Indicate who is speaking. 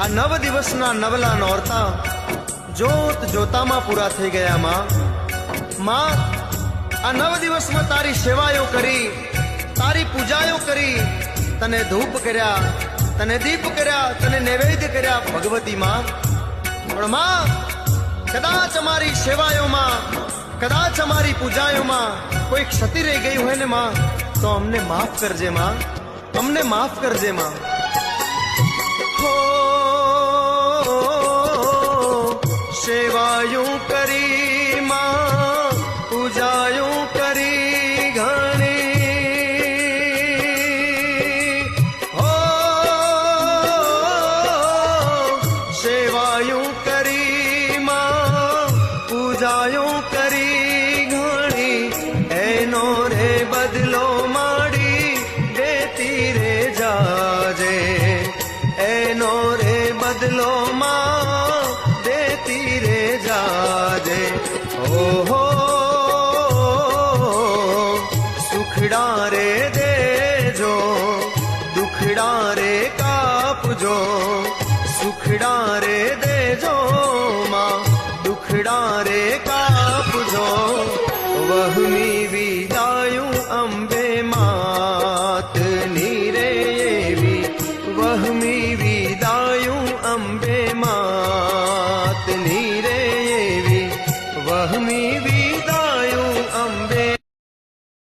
Speaker 1: આ 9 દિવસના નવલા નોરતા જોત જોતામાં પૂરા થઈ ગયા માં આ 9 દિવસમાં તારી સેવાયો કરી, તારી પૂજાયો કરી, તને ધૂપ કર્યા, તને દીપ કર્યા, તને નૈવેદ્ય કર્યા ભગવતી માં. પણ માં કદાચ અમારી સેવાયોમાં, કદાચ અમારી પૂજાયોમાં કોઈ ક્ષતિ રહી ગઈ હોય ને માં, તો અમને માફ કરજે માં, અમને માફ કરજે માં. સેવાયું કરી માં, પૂજાયું કરી ઘણી, હો સેવાયું કરી માં, પૂજાયું કરી ઘણી, એનો રે બદલો માડી દેતી રે જાજે, એનો રે બદલો માં દેતી રે જાજે. ઓહો સુખડા રે દેજો, દુખડા રે કાપજો, સુખડા રે દેજો માં, દુખડા રે કાપજો. વહમી વિદાયું અંબે માતની રે એવી, વહમી